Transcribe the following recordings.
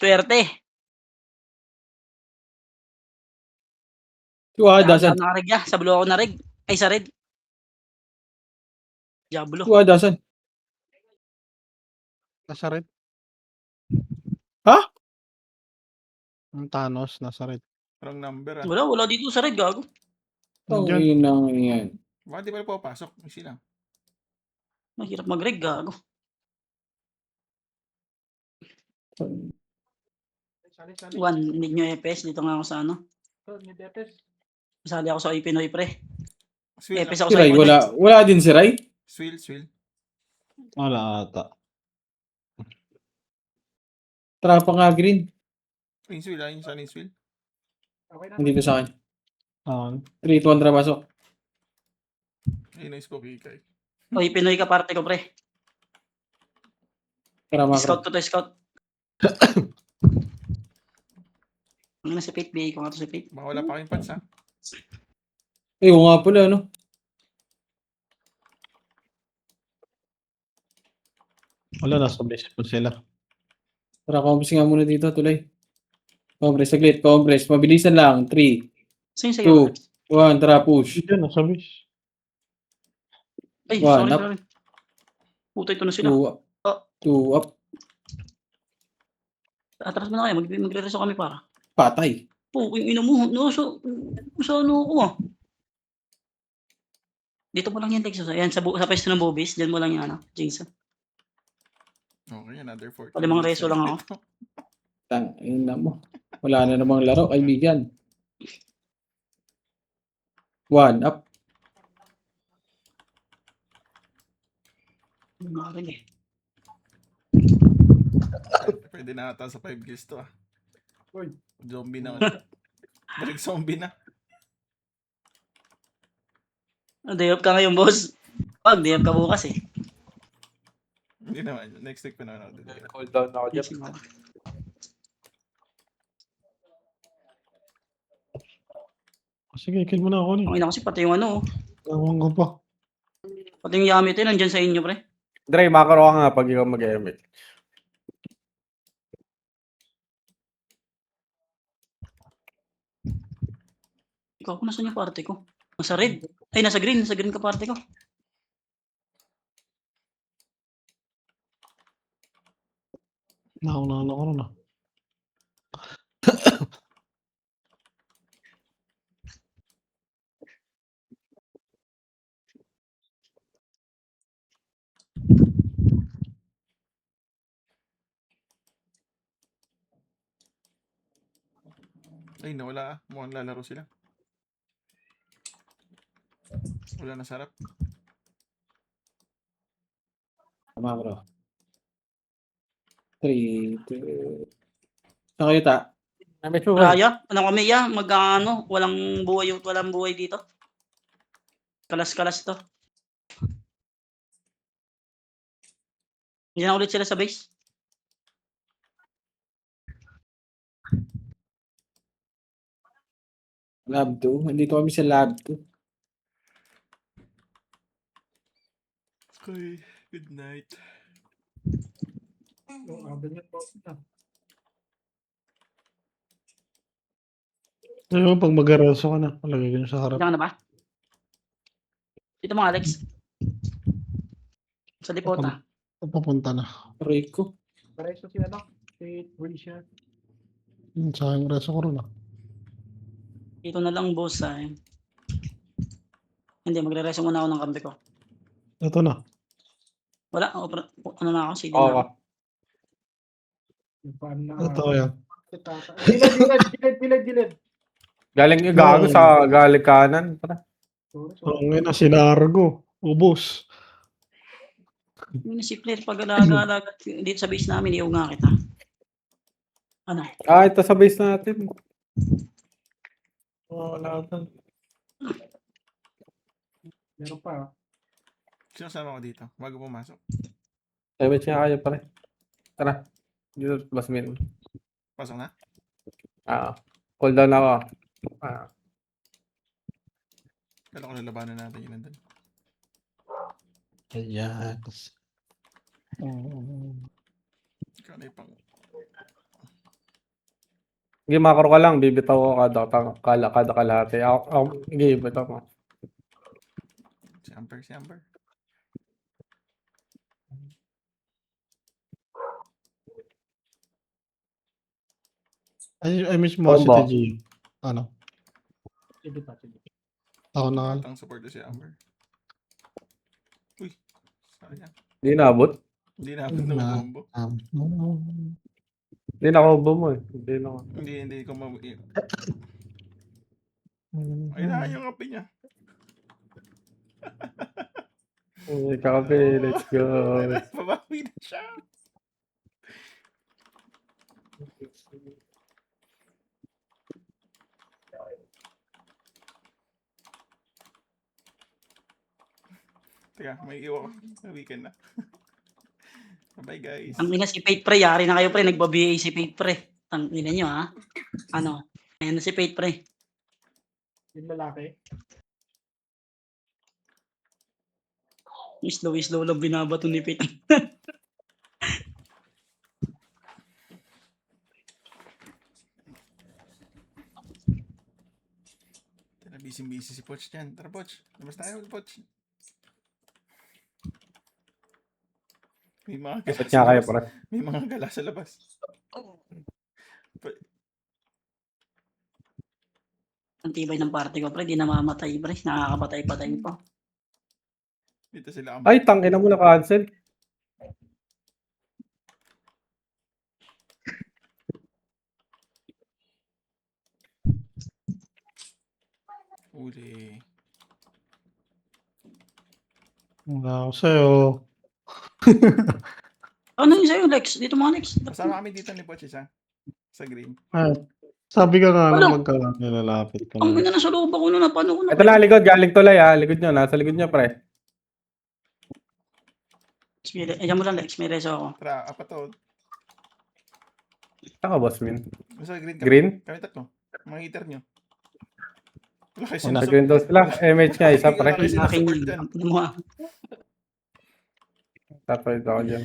Swerte. Dasan. Nakarig ya. Sa blue ako narig. Ay, sa red. Diablo. Dasan. Nasa red. Ha? Ang Thanos, nasa red. Wrong number ah. Wala dito sa red, gago. Tangin na yan. Bakit di pa papasok? Easy lang. Mahirap mag-rig, gago. One, need nyo EPS. Dito nga ako sa ano. Masali ako sa Pinoy, pre. Swill, EPS ah. ako Si sa Ray, Pinoy. wala din si Ray? Swill. Wala ata. Trapa nga green. Yung Swill, yung sana yung Swill. Nandito sa akin. 3 2 pasok. Ayun na isko kikay. Oy, Pinoy ka parte ko, pre. Para Scout makro. ko to, scout. Ano na si Pete? BA ko nga to si Pete. Baka wala pa kayong pants ha. Oo nga pala, no? Wala, nasa base po sila. Tara, compress nga muna dito, tuloy. Compress, saglit, compress. Mabilisan lang. 3, Saan yung sa'yo? 2, 1, tara, push. Diyan, nasa base. Ay, One sorry, up. sorry. Puta, ito na sila. 2 up. 2 up. Atras mo na kayo. Magre-reso kami para. Patay. Oh, yung ina mo. No, sa ano ako ah. Dito mo lang yan, Texas. Ayan, sa pwesto ng Bobis. Diyan mo lang yan, Jason. Okay, another 40. Pwede mga reso lang ako. Tangin na mo. Wala na namang laro, kaibigan. 1 up. Marig eh. Pwede na ata sa 5 kills to ah. Uy. Zombie na ulit. Balik zombie na. Day off ka ngayon, boss. Wag, day off ka bukas eh. Hindi naman. Next week pa naman ako dito. Hold down ako dyan. Sige, kill mo na ako ni. Ang ina kasi pati yung ano, Tawang ko pa. pati yung Yamit eh, nandyan sa inyo, pre. Dre, makaro ka nga pag ikaw mag-ML. Ikaw, kung nasan yung party ko? Nasa red. Ay, nasa green. Nasa green ka party ko. Nauna ko na. Ay, nawala ah. Mukhang lalaro sila. Wala na sarap. Tama, bro. 3, 2. Saan kayo ta? Raya, ano kami ya? Mag-ano? Walang buhay dito. Kalas-kalas to. Hindi na ulit sila sa base. Lab 2. Nandito kami sa lab 2. Okay, good night. Ayun, pag mag-araso ka na, palagay ko na sa harap. Diyan ka na ba? Dito mo, Alex. Sa Dipota. Papunta na. Rico. Sa aking reso ko rin ah. Dito na lang, boss. Ay. Hindi, magre-reso muna ako ng kampi ko. Ito na. Wala, ano na ako, CD Oo na ka. ako. Ito yan. Gilid. Galing gago sa galing kanan. Ang ina, sinargo. Ubus. Yung si player pag alaga dito sa base namin, iyaw nga kita. Ano? Ito sa base natin. Wala pa. Meron pa. Sino sama ko dito? Bago pumasok. Sabi siya kayo pare. Tara. Dito, last minute. Pasok na? Hold down ako. Kala ko lalabanan natin yun nandun. Ayan. Ikaw na yung pang... Sige, macro ka lang. Bibitaw ko kada kalahati. Sige, bitaw mo. Si Amber, si Amber. I miss mo si Combo. TG. Ano? Ako na. Ang support si Amber. Uy, sayang. Hindi naabot. Hindi na abot ng Na- combo. Hindi nakubo mo eh. Hindi na. Hindi ko Ay na, yung kape niya. Kakape, let's go. Babawi na siya. Teka, may iwa ko. Weekend na. Bye guys. Ang ina si Faith pre, yari na kayo pre, nagba-BA si Faith pre. Ang ina nyo ha. Ano? Ayan na si Faith pre. Yung lalaki. Slow lang binabato ni Faith. Tara, busy si Poch dyan. Tara, Poch. Labas tayo, Poch. May mga gala Dapat sa nga kayo, labas. pre. May mga gala sa labas. Ang tibay ng party ko pre, di namamatay pre. Nakakapatay-patay pa. Dito sila. Ay, tangina mo na cancel. Uli. Wala ako sa'yo. Ano yung sa'yo Lex? Dito mga Lex. Kasama kami dito ni Poch isa. Sa green. Ah, sabi ka nga Ano? na magkalalapit ka Ang na. ganda na sa loob ako na napano ko na. Ito na, likod. Galing tulay ha. Likod nyo. Nasa likod nyo, pre. Ayan mo lang Lex, may reso ako. Tara, apat to. Saka, boss, min. Sa green kami. Green? Kami tatlo. Mga heater nyo. Wala kayo Sa sinusunod. green daw sila. MH nga, isa, pre. Wala kayo Akin sinusupport yun. dyan. Ano mo ah. Tapos ako dyan.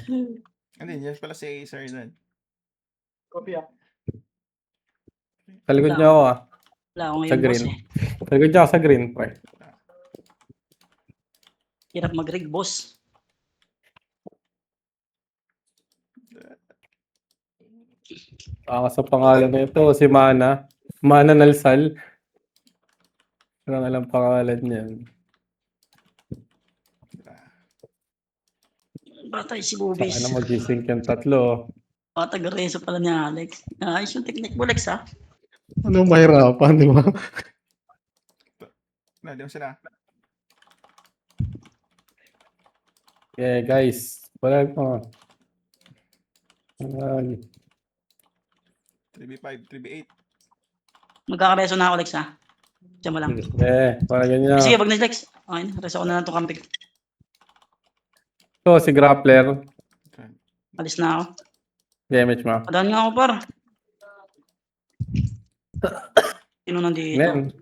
Hindi, yan pala si Acer dyan. Kopya. Sa likod nyo ako ah. Wala ako Sa ngayon boss green. eh. Sa likod nyo ako sa green, pre. Hirap mag-rig boss. Sa pangalan na ito, si Mana. Mana Nalsal. Walang alam pangalan niyan. Batay si Saka Bubis. na mag-sync yung tatlo. Taga-reso pala ni Alex. Ayos yung technique mo Lex ha. Ano mahirapan, di ba? Di mo sila. Yeah, guys. Wala pa. Ayan. 3v5, 3v8. Magkakareso na ako Lex ha. Diyan mo lang. Parang ganyan. Sige, wag na Lex. Okay na, reso ko na lang itong camping. So, si Grappler. Alis na ako. Damage mo. Padaan nga ako par. Sino nandito? Men.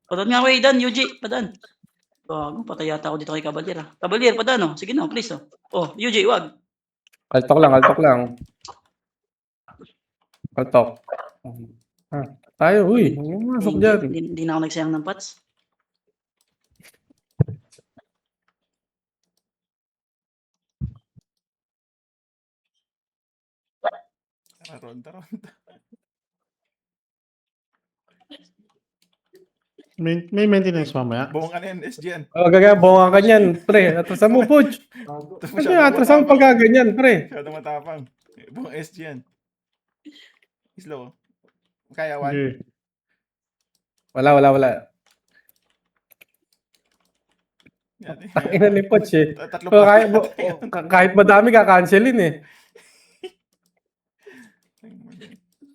Padaan nga ako Aidan, UG. Padaan. Bago, patay yata ako dito kay Cavalier ha. Cavalier, padaan oh. Sige na, please oh. Oh, UG, wag. Altok lang, altok lang. Altok. Tayo, uy. Masok dyan. Hindi na ako nagsayang ng pats. Ronda. May maintenance mamaya. Buong ano yan, SGN. Gagaya, bonga ka niyan, pre. Atrasan mo, Puch. Ano yan, atrasan mo pag gaganyan, pre. Masyadong matapang. Buong SGN. Slow. Kaya one. Okay. Wala. Yan, Ina ni Puch eh. Tatlo So, pa. kahit madami ka-cancelin eh.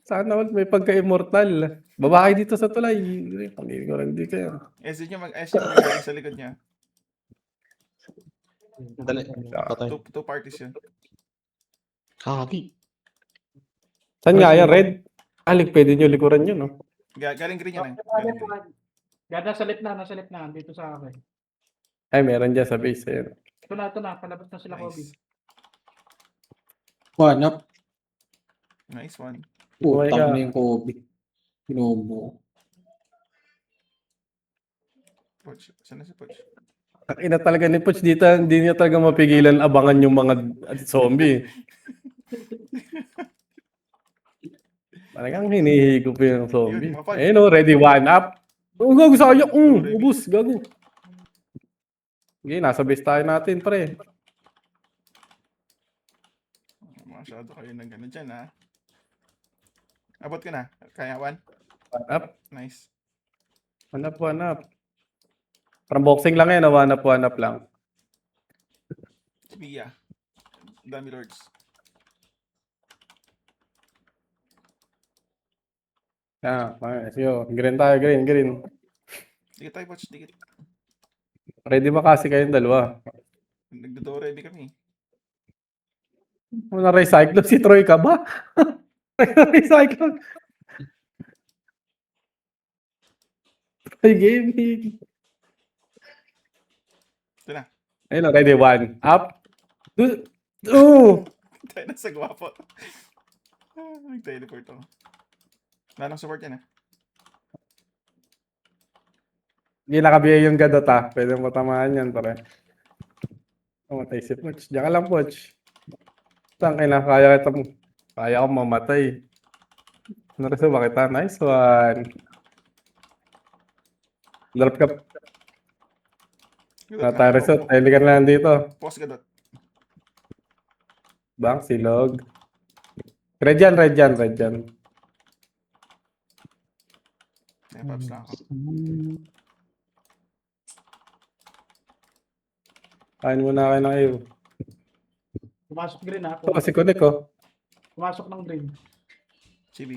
Sana all may pagka-immortal. Babae dito sa tulay. Pangin ko lang dito yan. SGN mag sa likod niya. Dali. Patay. Two parties yun. Kaki. Saan nga yan, Red? Alik, pwede nyo likuran yun, no? Galing green yan eh. Galing green. Nasa lip na, dito sa akin. Ay, meron dyan sa base. Ayun. Ito na, palabas na sila Kobe. Nice. One up. Nice one. Oh my God. Tama na yung Kobe. Pinobo. Poch. Saan na si Poch? Ina talaga ni Puch dito, hindi niya talaga mapigilan abangan yung mga zombie. Talagang hinihigop yung zombie. Yun, mga five. Ayun o, ready, one up. Oh, gago, sayang. Ubus, gago. Sige, nasa base tayo natin, pre. Masyado kayo ng gano'n dyan, ha? Abot ka na. Kaya, one. One up, Nice. one up, one up. Parang boxing lang yan, one up lang. Si Bia. Dami lords. Sige, green tayo, green. Dikit tayo, Poch. Dikit. Ready ba kasi kayong dalawa? Nagdo ready kami. Ano na recycle? Si Troy ka ba? Recycle. Troy gaming. Ito na. Ayun na, ready, one up. Two. Tayo na sa gwapo. Nag-teleport ako. Wala nang support yan, ha? Hindi nakabiyay yung gadot ah. Pwede mo tamaan yan, pare. Mamatay si Poch. Diyan ka lang, Poch. Tangin na, kaya ko mamatay. Nareso ba kita? Nice one. Drop ka. Gadot Tayo resort. Hindi ka na lang dito. Post gadot. Bang, silog. Red yan. May pops lang ako. Kain muna kayo ng iyo. Pumasok green ha. Ito kasi kunik oh. Pumasok ng green. CB.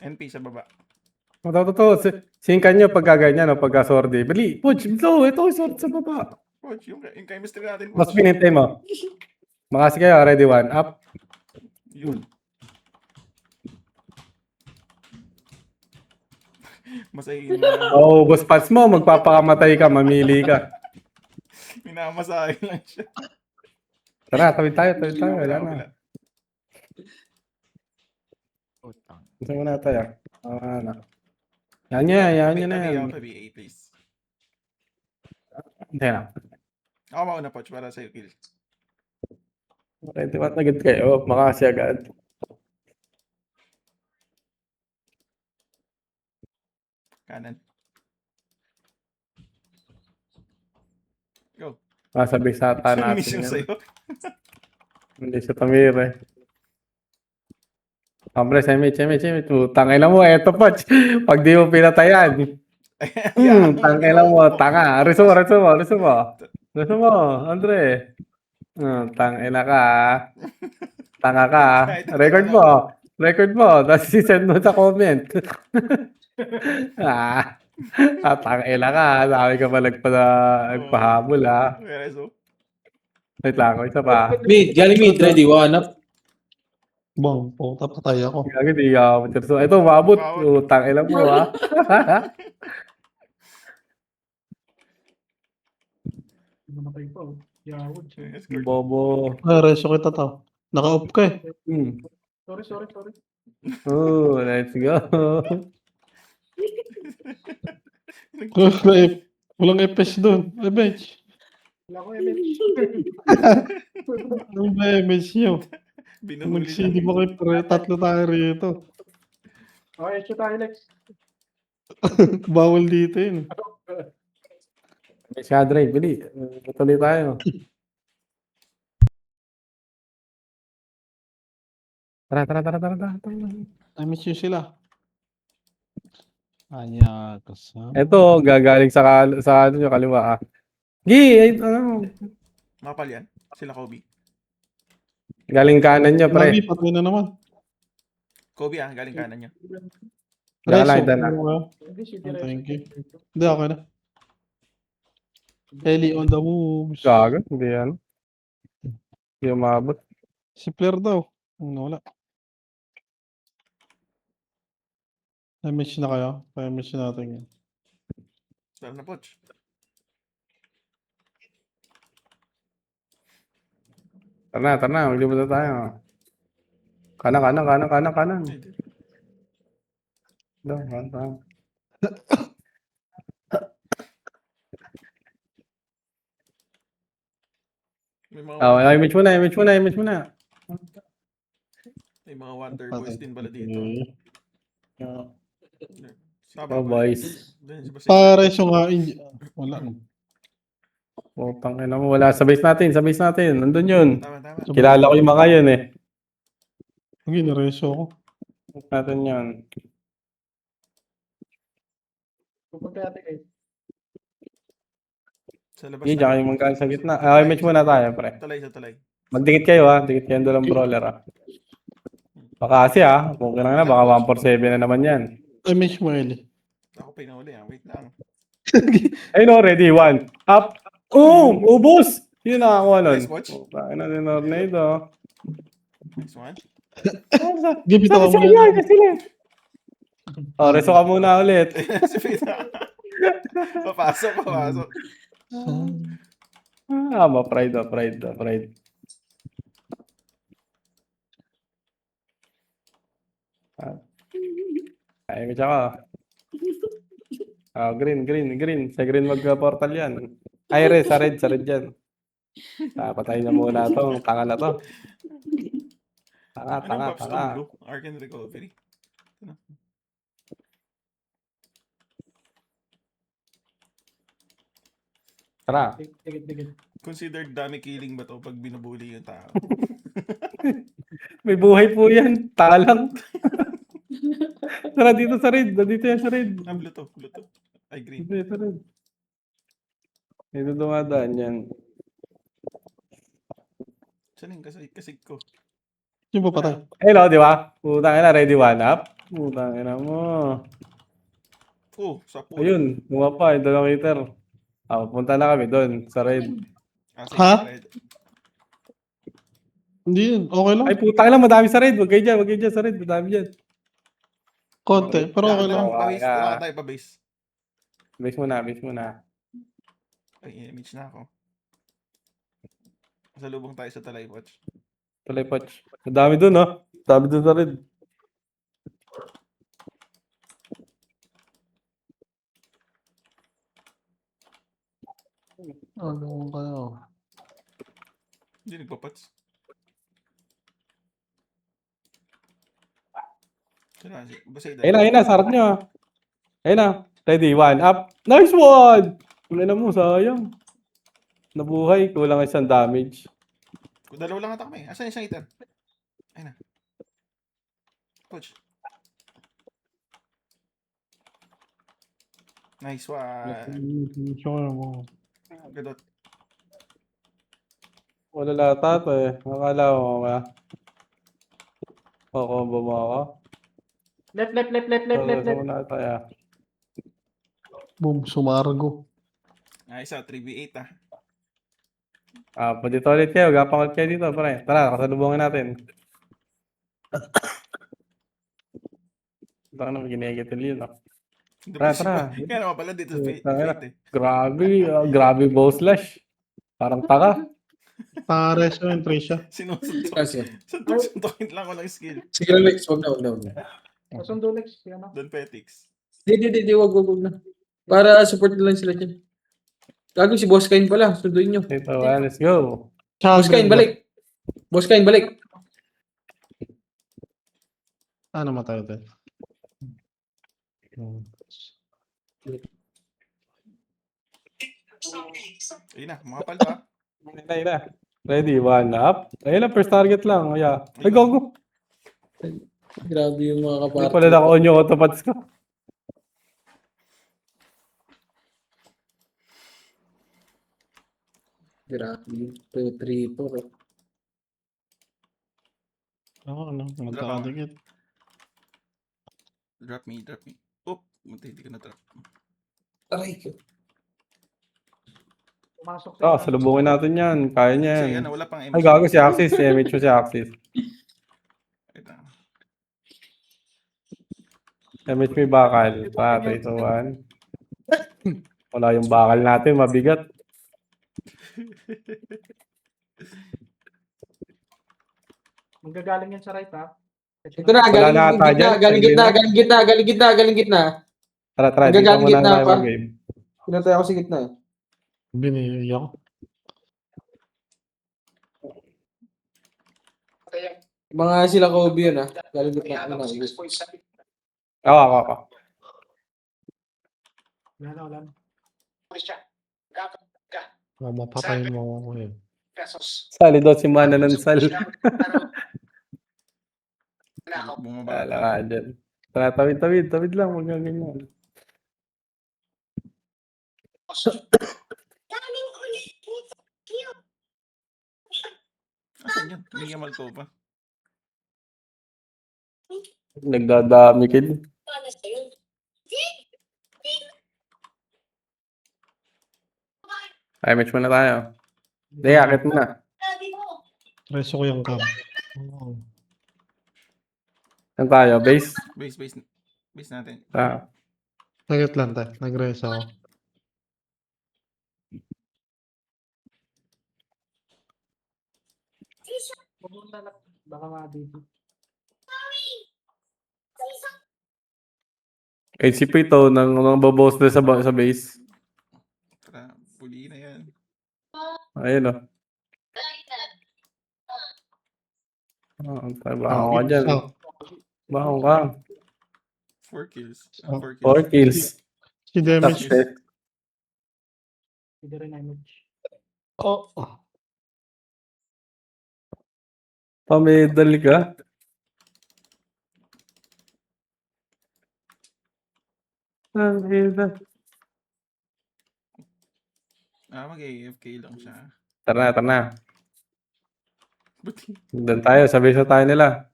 NP sa baba. Totoo. Singkan nyo pag gaganyan o pagka sordi. Bali, Poch, ito sword sa baba. Poch, yung chemistry natin. Mas Poch. pinintay mo. Makasi kayo, ready, one up. Yun. Masahin na. Oh, boss pats mo, magpapakamatay ka, mamili ka. Minamasahin lang siya. Tara, tawid tayo. Wala na. Gusto mo na tayo. Na. Yan na yan. Ako BA, please. Hindi na. Ako mauna, Poch, para sa'yo kill. Ready, what agad kayo? Makasi agad. Kanan. Go. Masabi sa ata Siya miss natin. yung yan. sa'yo. Hindi siya tamir eh. Hombre, semi. Tangay na mo, eto Poch. Pag di mo pinatayan. Tangay na mo, tanga. Riso mo, Andre. Tangay na ka. Tanga ka. Record mo. Tapos send mo sa comment. Tangay na ka. Sabi ka pa nagpahabol ha. Okay, so. Wait lang, isa pa. Galing mid, ready, one up. Bang, puta patay ako. Gagi, di ka matirso. Ito, maabot. Tangay na mo ha. Namatay pa oh. Yawod. Bobo. Reso kita to. Naka-off ka eh. Sorry. Oh, let's go. Walang FS doon. Bench. Wala ko image. Ano ba MH nyo? Binuhuli Mag-CD lang. mo kayo, pre. Tatlo tayo rito. Okay, shoot tayo next. Bawal dito yun. May Shadray, bili. Tuloy tayo. Tara. I-miss nyo sila. Anya, kasama. Ito, gagaling sa ano yung kaliwa ah. Makapal yan. Sila Kobe. Galing kanan niya, Mami, pre. patay na naman. Kobe galing kanan niya. Lalay, Reso. dala. Hindi, shoot Oh, direct. thank you. Hindi, okay na. Ellie on the moves. Gago, hindi yan. Hindi umabot. Si Flair daw. Wala. I-miss na kayo. I-miss natin yan. Tara na, Poch. Tara na, maglibot na tayo. Kanan. Ay, di. Kanan. May mga Oh, wonder, image muna. may mga wonder boys din pala dito. Oh, boys. Doon, si Basay. Pares yung wala. Putang ina mo, wala. Sa base natin. Nandun yun. Tama. Kilala ko yung mga yun eh. Hindi, nareso ako. Natin yun. Sa labas Hindi, na. diyan kayo magkaan sa gitna. Ah, image muna tayo, pre. Sa talay. Magdikit kayo ha. Dikit kayo doon ng brawler ha. Baka kasi ha. Kung kailangan na, baka 147 na naman yan. Image mo, Eli. Ako pa inauli wait lang. Ayun o, ready. 1. Up. Ubus! Yun nakakuha nun. Nice watch. Bakit na din Ornado. Nice one. Gipit ako Sige, muna. sige. Oh, reso ka muna ulit. Si Pita. Papasok. Pride. Ay, image ako. Green. Sa green mag-portal yan. Ay, sa red yan. Patayin na muna to. Tanga na to. Anong pops Tanga. to blue? Arc and recovery. Tara. Considered dami killing ba to pag binubuli yung tao? May buhay po yan. Talang. Tara dito sa red. Dito yan sa red. Blue to. Ay, green. Dito sa red. Dito dumadaan yan. Saan yung kasig ko? Yung papatay. Hello, di ba? Putang ina, ready 1 up. Putang ina mo. Oh, sa pool. Ayun, bumapa, yung 2 meter. Punta na kami doon, sa red. Sige, Ha? red. Hindi yun. Okay lang. Ay, putang ina, madami sa red. Huwag kayo dyan sa red. Madami dyan. Konti. Pero okay lang. Pa-base. Ah. Wala tayo pa-base. Base muna. Ay, image na ako. Salubong tayo sa talay watch. Tuloy, Poch. Madami doon, oh. Madami doon sa red. Ano kayo? Hindi nagpapats. Basta Ayun na, sarap nyo. ah. Ayun na. Ready, 1 up. Nice one! Wala na mo, sayang. Nabuhay, kulang isang damage. Dalawa lang ata kami. Asan yung isang item? Ayun na. Coach. Nice one. Sure mo. Gadot. Wala lata to eh. Akala mo ba? Combo mo ako. Left. So, muna tayo. Boom. Sumargo. Nice 3v8 ah. Dito ulit kayo. Gapang ulit kayo dito, pare. Tara, kasalubungin natin. Baka naman ginegetil yun, ah. Tara. Kaya naman pala dito sa Tara. fate eh. Grabe bow slash. Parang taka. Pares yun. Trace siya. Kasi. Suntukin lang ko ng skill. Sige lang, Lex. Wag na. Kasundo, Lex. Yan na. Don Petix. Di, wag na. Para support na lang sila dyan. Gago si Boss Kain pala. Sunduin nyo. Ito, let's go. Boss Kain, balik. Boss Kain, balik. Ano matay ito? Ayun na, mga palda. Ayun na. Ready, 1 up. Ayun na, first target lang. Kaya, ay, go. Grabe yung mga Hindi kapatid. pala naka-on yung autopats ko. Grabe. 2, 3, 4. Ako, ano? Magkakadikit. Drop me. Oop, hindi ko na-trap. Aray ko. Pumasok Salubungin natin yan. Kaya niya Kasi yan. ano, wala pang Ay, gago si Axis. Si MH si Axis. Wait lang. MH may bakal. Patay sa 1. Wala yung bakal natin. Mabigat. Magagaling yan sa right, ha? Ito na, Wala galing na ata gitna, dyan. galing Tanggalin gitna, na. galing gitna, galing gitna, galing gitna. Tara, dito Nagagaling muna gitna tayo pa. mag-game. Pinatay ako sa gitna eh. Binili ako. Mga sila Kobe yun ah. Galing gitna. Ano na, Ako. Mapatayin mo ako yun. Sali daw si Mana ng Sal. Bumaba Wala ata. ka dyan. Tara, tawid lang. Huwag nga ganyan. Asan yun? Hindi yamal ko pa. Nagdadami kid. Ay, match muna tayo. Hindi, akit mo na. Reso ko yung cam. Oo. Saan tayo? Base? Base natin. Ah. Saglit lang tayo. Nag-reso ako. Baka mabiti. HCP to ng mga babos na sa base. Tara, puli na yan. Ayun o. Bangon ka dyan. South. Bangon ka. 4 kills. Oh. 4 kills. 4 kills. Si damage. Success. Oh. Pamedal ka. Mag-AFK lang siya. Tara na. Ba't Doon tayo. Sabay sa tayo nila.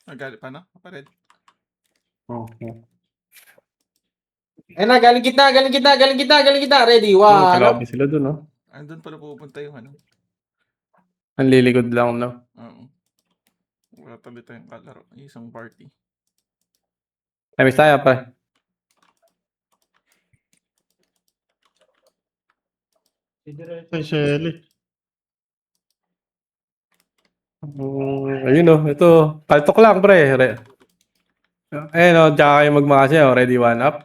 Magalit pa, no? Pared. Okay. Ayun na, galing gitna, galing gitna, galing gitna, galing gitna. Ready? Sa One. lobby sila dun, no? Andun pala pupunta yung ano. Ang lilikod lang, no? Oo. Wala tabi tayong kalaro. Isang party. Ay, miss tayo, pa. Ay, Shelly. Ayun, no? Ito. Paltok lang, pre. Ayun, no? Tsaka kayo magmakasya, oh. Ready, one up.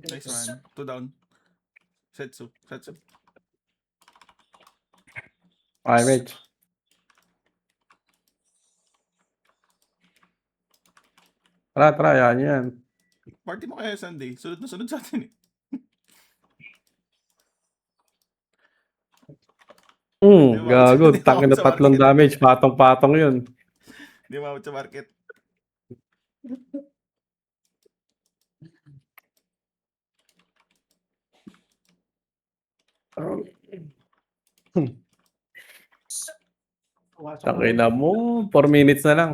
Nice one. 2 down. Setsu. Okay, Mitch. Tara, yan. Party mo kaya Sunday. Sunod na sunod sa atin eh. Gago. Hindi Tangin na ako sa 3 market. damage. Patong-patong yun. Hindi mawag sa market. Tangin na mo. 4 minutes na lang.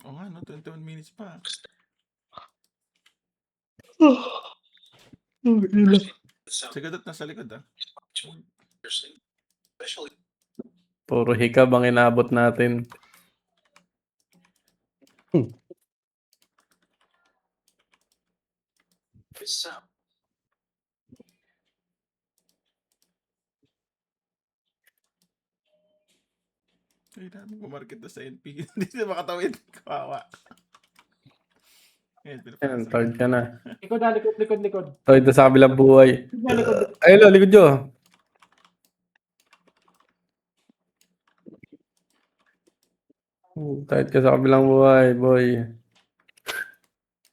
Oo nga, no? 21 minutes pa. Sigadot na sa likod, ah. Puro hikab ang inabot natin. Ay, dami market na sa NP. Hindi sila makatawid. Kawawa. Ayan, third ka na. Likod na, likod. Third na sa kabilang buhay. Ayun, lo, likod nyo. Third ka sa kabilang buhay, boy.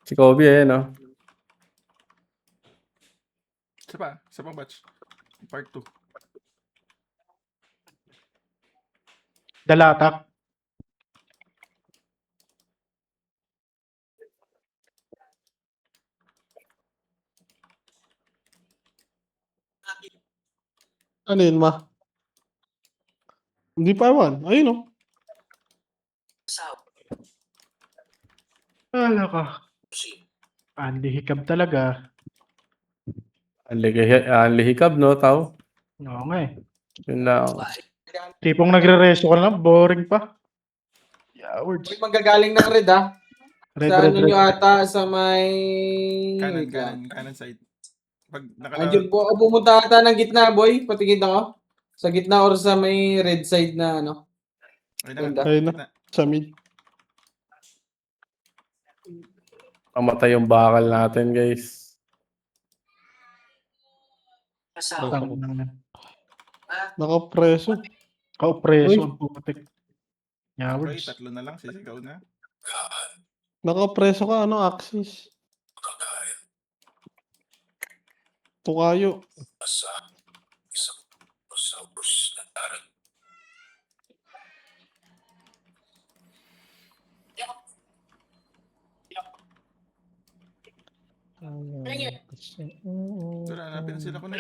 Si Kobe, no? Isa pa batch. Part 2. Dalatak. Ano yun, ma? Hindi pa ewan. Ayun, oh. Wala ka. Andy hikab talaga. Ang lihikab, no, tao? Oo nga eh. Yun lang. Tipong nagre-resto ka lang, boring pa. Cowards. Boy, manggagaling ng red ah. Red, Sa red, ano red. nyo ata, sa may... Kanan side. Pag Andiyan po, o pumunta ata ng gitna, boy. Patingin ako. Sa gitna or sa may red side na ano. Ayun na. Sa mid. Pamatay yung bakal natin, guys. Nakapreso. Kaupreso Uy. ang putik. Okay, Cowards. 3 na lang, sisigaw na. Nakapreso ka, ano, Axis? Tukayo. Wala, hanapin sila ko na.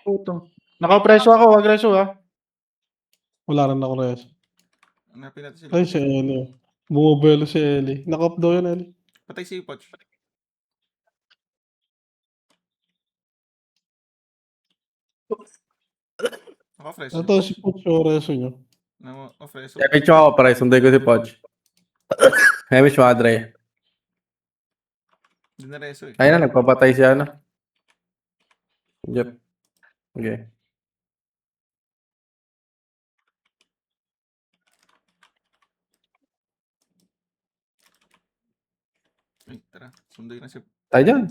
Putong. Nakapreso ako, agreso ha. Wala rin ako reso. Hanapin natin sila. Ay, si Eli. Bumabelo si Eli. Nakap daw yan, Eli. Patay si Poch. Ako fresh. Ito si Pucho reso nyo. Fresh. Damage mo ako, pare. Sunday ko si Poch. Damage mo, Adre. Hindi na reso eh. Ayun na, nagpapatay siya, ano? Yep. Okay. Ay, tara. Sunday na si... Tayo dyan.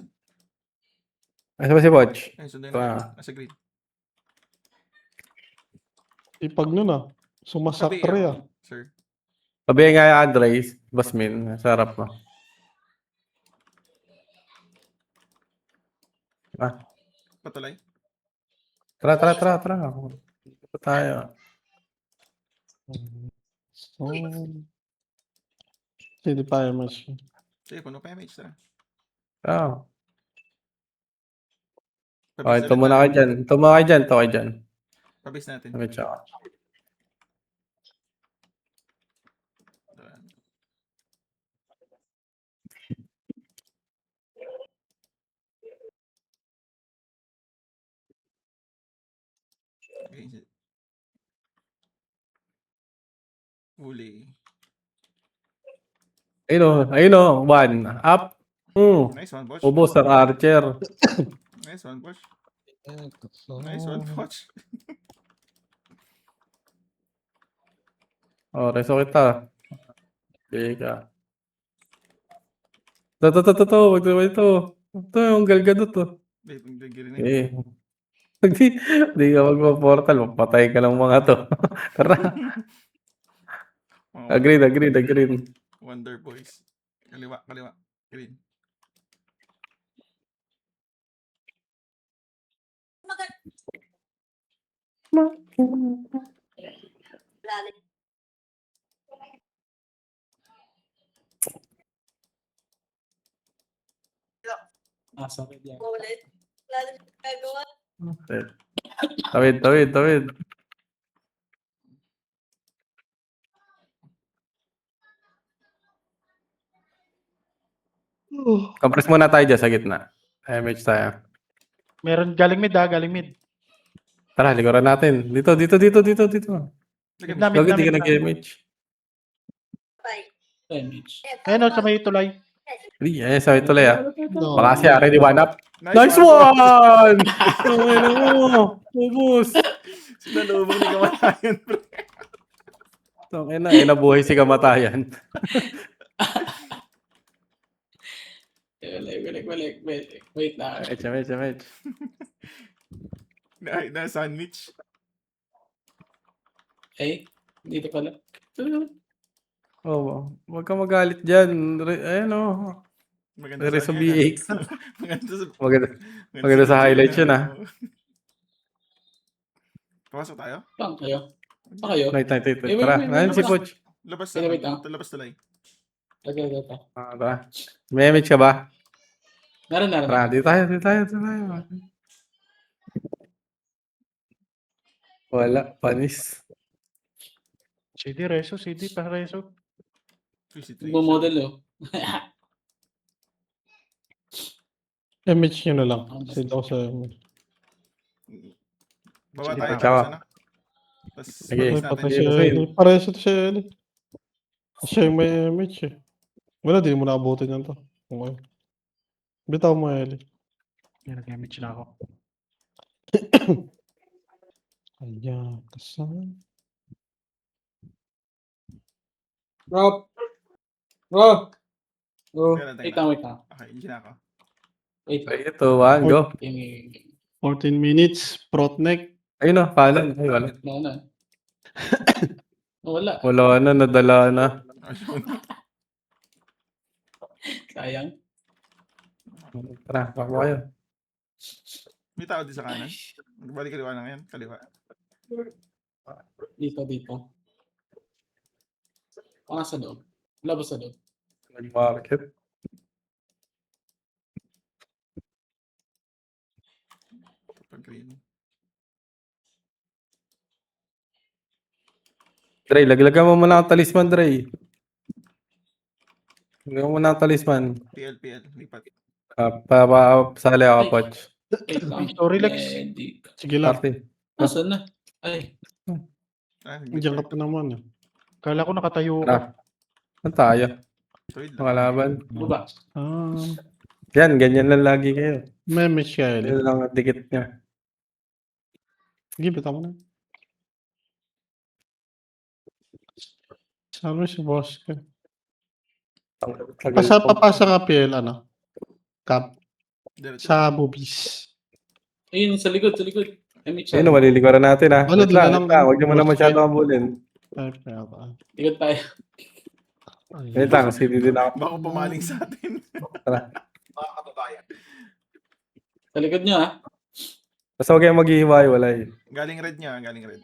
Asa ba si Poch? Ay, sunday Ito na. Nasa green. Ipag nyo na. Sumasakre ah. Sir. Sabihin nga yung Adre, Basmin. Sarap mo. Patulay. Tara. Ito tayo. Hindi pa yung match. Sige, puno pa yung mage. Tara. Oh. Pabis Okay, ulit ito muna natin. kayo dyan. Ito muna kayo dyan. Ito kayo dyan. Pabis natin. Damage ako. Tara. Okay. Uli. Ayun o. One. Up. Nice one, Poch. Ubos ang Archer. Nice one, Poch. Nice one, Poch. Oh, reso kita. Teka. Ito. Wag naman ito. Ito yung galgado to. Eh. Hindi ka magpa-portal. Mapatay ka lang mga to. Tara. Agreed. Wonder Boys. Kaliwa. Green. Sakit yan. Tawid. Compress muna tayo dyan sa gitna. MH tayo. Meron galing mid ah, galing mid. Tara, likuran natin. Dito. Gitna, Gagawin, di ka mid. nag-MH. Damage. Ayun o, sa may tulay. Hindi, sabi tuloy ah. No. Baka siya, ready one up. Nice one! Ano mo? Ubus. Sinalubong ni Kamatayan, bro. Inabuhay si Kamatayan. Balik. Wait na. MH. Na sandwich. Eh, dito pala. Oh, wag ka magalit dyan. Ayan o. Maganda Reso ano BX. yan, Maganda sa highlights yun ah. Pasok tayo? Pang kayo. Pa kayo. Wait. Wait, Tara, wait, ngayon si labas. Poch. Labas Wait, labas tulay. Okay. Tara. May MH ka ba? Naran. Tara, dito tayo. Wala, panis. CD reso, pa reso. Bumodel oh. MH nyo na lang. Sila ko sa Baba Sige, tayo. tsaka. Tapos ano? Tapos, Sige. mabilis Ay, natin. patay Sige, si Rafael. Eli. Parehas ito si Eli. Siya yung may MH eh. Wala, di mo naabutin yan to. Okay. Bitaw mo, Eli. Yan, nag-damage na ako. Ayan, kasama. Rob! Rob! Oh, Teka lang, teka wait lang. lang, wait lang. Okay, engine ako. Wait lang. 3, 2, 1, go. Game. 14 minutes, Protneck. Ayun na, kanan. Ay, wala. No, no. Wala. Wala na, nadala na. Ayun. Sayang. Tara, baka kayo. May tao din sa kanan. Balik kaliwa na ngayon. Kaliwa. Dito. Baka sa loob. Labas sa loob. Nag-market. Pag green. Dre, laglagan mo muna ang talisman, Dre. Laglagan mo muna ang talisman. PL. Lipat. Sali ako, Poch. Wait lang. Sorry, Lex. Medic. Sige lang. Party. Nasaan na? Ay. Diyan ka pa naman eh. Kala ko nakatayo ka. Tara. Saan tayo? Tuwid lang. Makalaban. Baba. Yan, ganyan lang lagi kayo. May MH ka, Eli. Yan lang ang dikit niya. Sige, bitaw mo na. Saan si boss ka? Papasa ka, PL, ano? Cap. Diretso. Sa boobies. Ayun, sa likod. MH. Ayun, malilikuran natin ha. Wala, Wait lang, di na lang. wait lang. Huwag niyo muna Boss, masyado mabulin. Ay, pera. Likod tayo. Wait lang, sige din ako. Baka pumaling sa atin. Sa likod nyo, ha? Basta huwag kayong maghihiwa-hiwalay. Galing red niya. Galing red.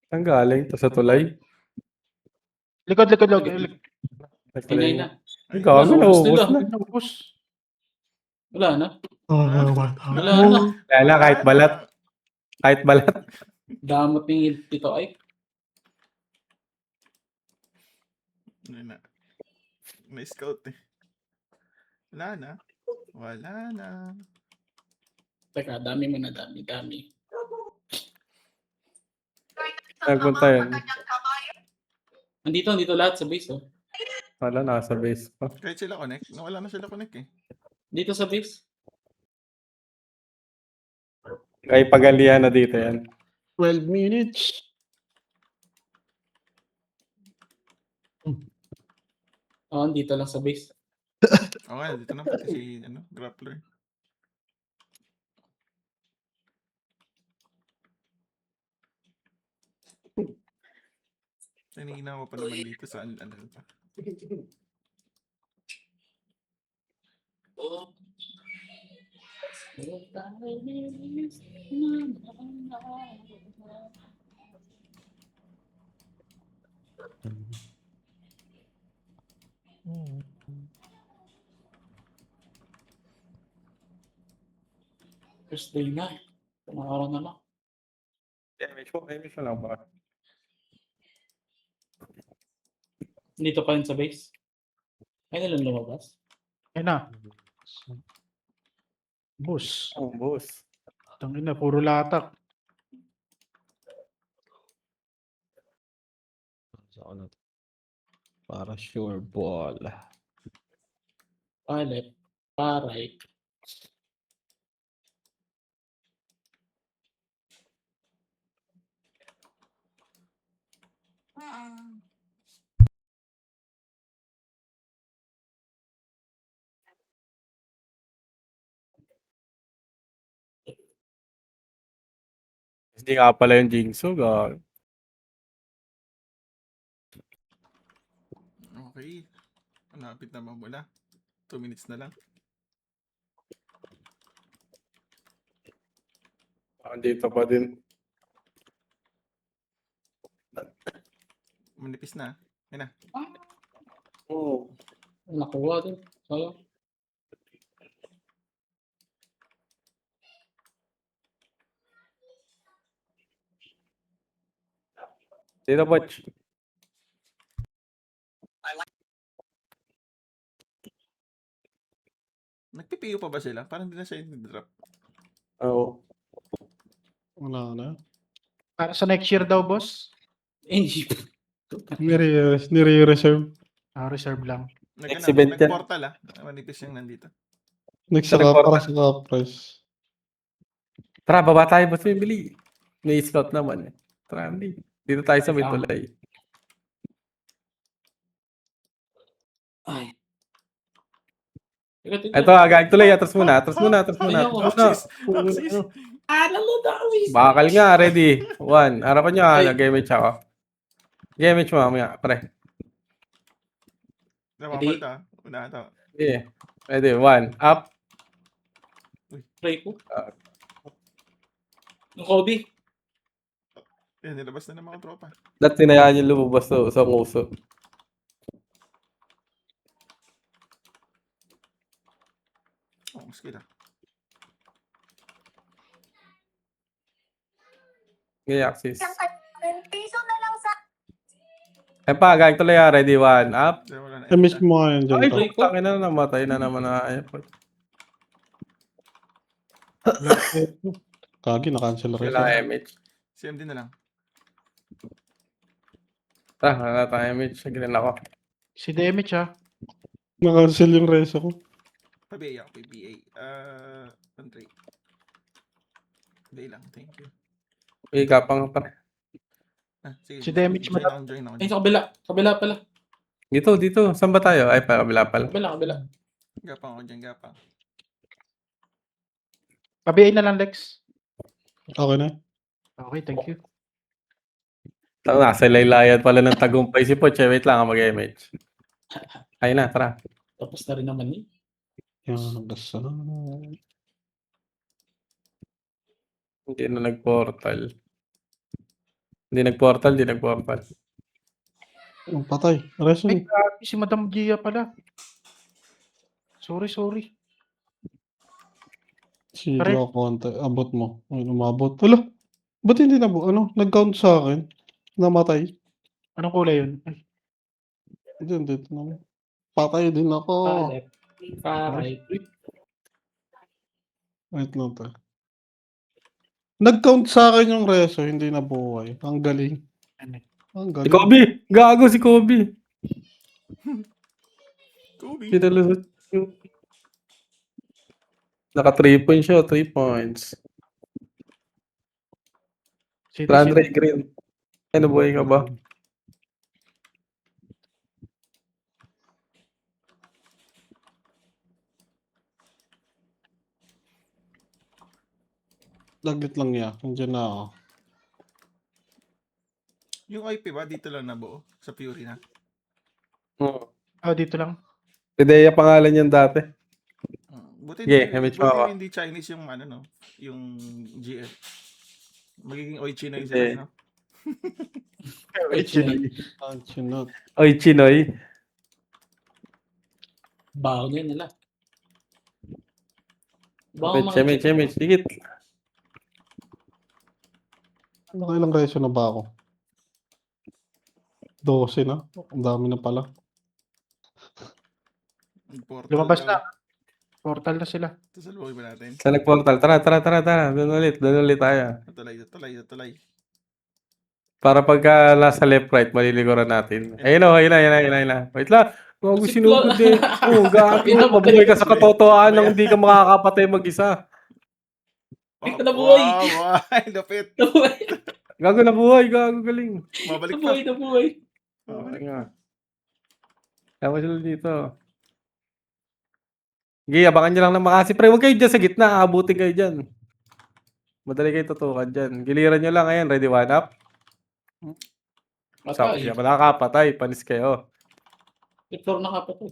Saan galing? To sa tulay? Likod. Hinay na. Ay, gago, Ubus naubos nila. na. Ubus. Wala na. Wala Oh, na. Kaya kahit balat. Kahit balat. Damot ni Tito ay. Ano na. Na-scout eh. Wala na. Teka, dami mo na. Dami. Nagpunta yun. Andito lahat sa base, oh. Wala, nasa base pa. Kahit sila connect. Wala na sila connect eh. Dito sa base. Kaya pagalian na dito yan. 12 minutes. Oh, dito lang sa base. Okay, dito na pati si grappler. Nanihina ko pa naman dito sa ano pa. First day na. Mga araw na lang. Image mo lang ba? Dito pa rin sa base. Ay, nalang lumabas. Ayun na. Bus. Oh, boss. Tangin na, puro latak. Para sure ball. Palit. Paray. Hindi nga pala yung Jingso. Okay. Malapit na mamula. 2 minutes na lang. Dito pa din. Manipis na. Yan na. Oh. Nakuha din. Sayang. Dito, Poch. Nagpipiyo pa ba sila? Parang hindi na siya i-drop. Oo. Wala na. Para sa next year daw, boss. NG. Nire-reserve. Reserve lang. Next event yan. Nag-portal manipis yung nandito. Nagsaka para sa price. Tara, baba tayo. Boss, bili. May scout naman eh. Tara, hindi. Dito tayo sa may tulay. Ay. Ito, agad tuloy. Atras muna. Atras muna. Atras muna. Atras muna. Axis. Bakal nga, ready. 1. Harapan nyo, nag-gamage ako. Gamage mo, mamaya. Pre. Namapal to. Una to. Okay. Ready. 1. Up. Try ko. Yung Kobe. Yan, nilabas na ng mga tropa. Lahat tinayaan yung lumabas sa nguso. Oh, mas kita. Ngayon, axis. Eh pa, agad tuloy. Ready. 1. Up. Wala na. I-miss mo nga yan dyan. Ay, to. takin na namatay na naman na airport. Kagi, na-cancel rin. Wala MH. CMD na lang. Wala tayong MH. Ganun ako. Si Demich, ha? Na-cancel yung reso ko. PBA ako, PBA. Country. PBA lang, thank you. Uy, kapang pa. Sige. Si Demich join ako, join ako. Ay, sa kabila. Kabila pala. Dito. Saan ba tayo? Ay, pa kabila pala. Kabila. Gapang ako dyan, gapang. PBA na lang, Lex. Okay na. Okay, thank you. Nasa laylayan pala ng tagumpay si Poch. Wait lang, mag-MH. Ayun na, tara. Tapos na rin naman eh. Yan, basta. Hindi na nag-portal. Hindi nag-portal. Oh, patay. Reso. Ay, grabe, si Madam Gia pala. Sorry. Sige Pare. ako konti. Abot mo. Ay, umabot. Wala. Ba't hindi na nag-count sa akin? Namatay. Anong kulay yun? Ay, Dito naman. Patay din ako. Paray. Wait lang to. Nag-count sa akin yung reso, hindi na buhay. Ang galing. ano? Ang Si galing. Kobe! Gago si Kobe! Kobe. Pinalusot yung... Naka 3 points siya, 3 points. Si Randre Green. Ay, nabuhay ka ba? Daglit lang niya. Nandiyan na ako. Yung IP ba, dito lang nabuo? Sa Fury na? dito lang. Pideya pangalan yan dati. Buti Yeah, image mo ako. hindi Chinese yung yung GF. Magiging Oichino yung Hindi. sila, no? Ah, chinot. Oy, Chinoy. Baho na yun nila. Baho Chemich. Digit. Nakailang reso na ba ako? 12 na. Ang dami na pala. Portal Lumabas daw. na. Portal na sila. Sasalubogin ba natin? Sa nag-portal. Tara. Doon ulit tayo. Tulay. Para pagka nasa left right, maliliguran natin. Ayun na. Wait lang. Gago Si sinugod Flo- eh. Oh, gago. Mabuhay ka sa katotohanan ng hindi ka makakapatay mag-isa. Ay, nabuhay. Wow, lapit. Gago nabuhay. Gago galing. Mabalik pa. Nabuhay. Okay nga. Tama sila dito. Sige, abangan nyo lang ng makasi. Pre, huwag kayo dyan sa gitna. Aabutin kayo dyan. Madali kayo tutukan dyan. Giliran nyo lang. Ayan, ready, 1 up. Sabi siya, nakakapatay. Panis kayo. Floor na ka pa to.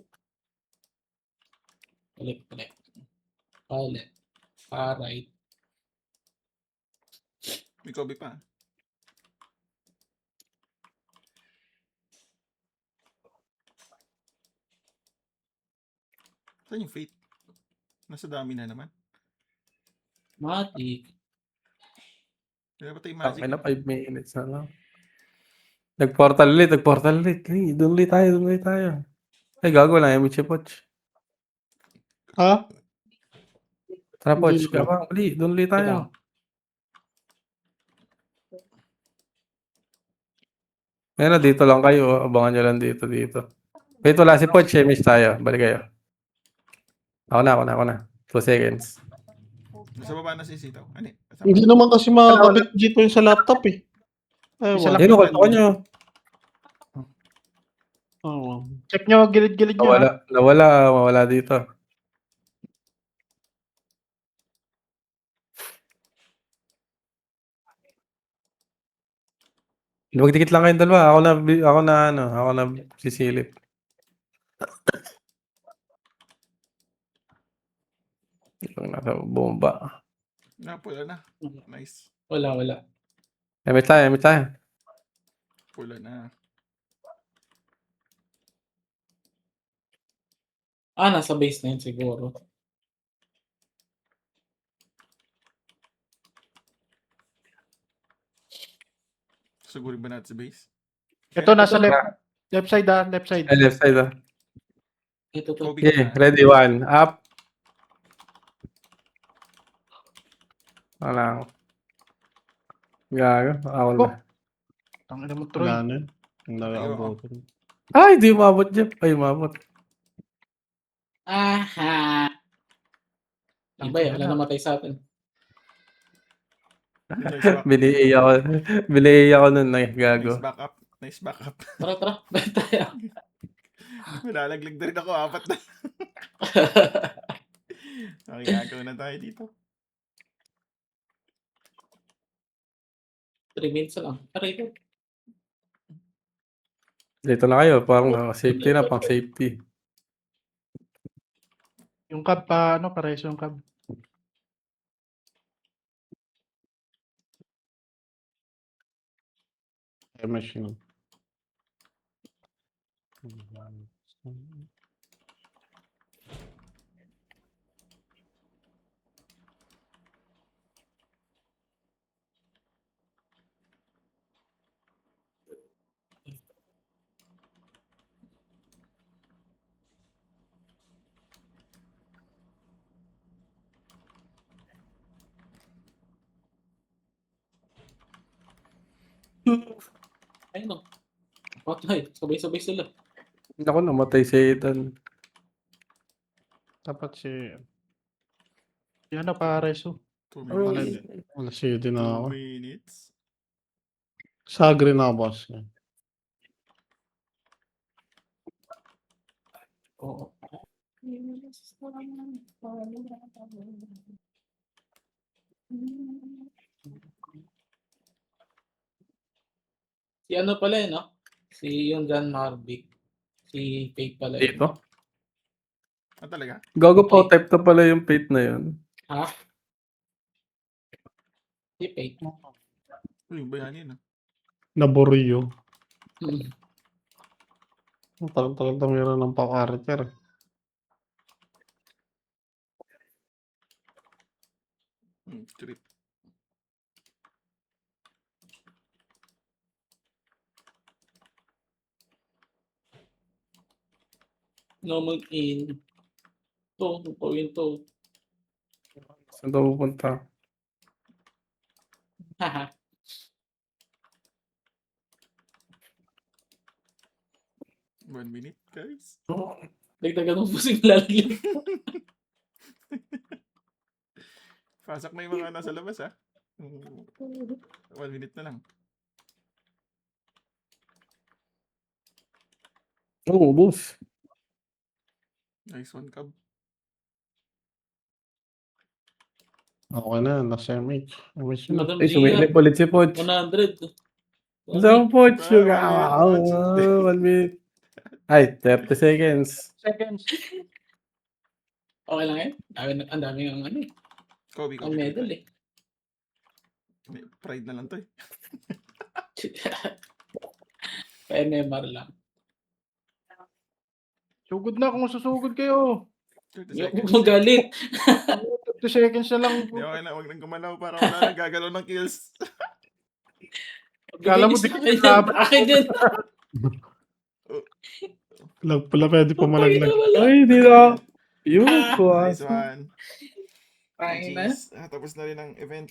Balik. Right. May Kobe pa. Saan yung Fate? Nasa dami na naman. Matik. Kaya ba tayo Okay magic? na, 5 minutes na lang. Nag-portal ulit. Ay, doon ulit tayo. Ay, gago lang. Yung Poch. Ha? Tara, Poch. Hindi ko. Doon ulit tayo. Ayun na, dito lang kayo. Abangan nyo lang dito. Wait, wala si Poch. Miss tayo. Balik kayo. Ako na. 2 seconds. Sa baba na sisitaw. Ano? Hindi naman kasi makakabit dito yung sa laptop eh. Isa Ewan. lang. Ayun, ko nyo. Oo. Check nyo, gilid-gilid nyo. ha? Nawala dito. Magdikit lang kayong dalawa. Ako na sisilip. Yung nasa bomba. Pula na. Nice. Wala. May tayo. Pula na. Nasa base na yun siguro. Sugurin ba natin sa base? Ito, nasa left side left side. Left side. Ito to. Kobe Okay, ka na. ready, 1. Up. Wala. Gago. Ako na. Tangina mo, Troy. Wala na yun. Ang dami Ayoko. abutin. Ay, di umabot, Jeff. Ay, umabot. Aha. Ang ba yan? Wala namatay sa atin. Nice back. Bili ako nun. Ay, gago. Nice backup. Tara. Balik tayo. Malalaglag na rin ako. 4 na. Okay, gagawin na tayo dito. 3 minutes na lang. Aray ko. Dito na kayo. Parang safety na, pang safety. Yung cab pares yung cab. Machine. Ayun no. Patay. Sabay-sabay sila. Ako, namatay si Ethan. Dapat si... Yan na, pares. 2 Wala minutes. din. Wala si din 2 ako. minutes. Sa green na boss. Oo. Si ano pala yun, no? Si yung John Marvick. Si Fake pala yun. Dito? Talaga? Gago po, type na pala yung fate na yun. Ha? Si Fake. Uy, yung bayanin. Naborio. Hmm. Ang tagal-tagal na meron ng pa-character. Trip. Normal in. To, point to. Saan daw pupunta? Haha. One minute, guys. Dagdagan mo po si lalagyan. Pasak na yung mga nasa labas, ha? 1 minute na lang. Oo, boss. Nice one, Cub. Okay na, nasa MH. MH na. Madam Ay, Gia. sumilip ulit si Poch. 100. Saan Poch? Ah, 1 minute. Ay, 30 seconds. Seconds. Okay lang yan. Ang dami ng ano eh. Kobe. Ang medal eh. Pride na lang to, eh. PMMR lang. Sugod na kung susugod kayo. 30 Hindi ako seconds. magalit. 2 seconds na lang. Hindi, okay na. Huwag nang gumalaw para wala nagagalaw ng kills. Kala mo Bigay di niyo ka sa akin yan. Akin yan. Pala pwede pa malaglag. Ay, di na. Yun, Ah, kuwas. Nice one. Ay na. Jeez. Tapos na rin ang event.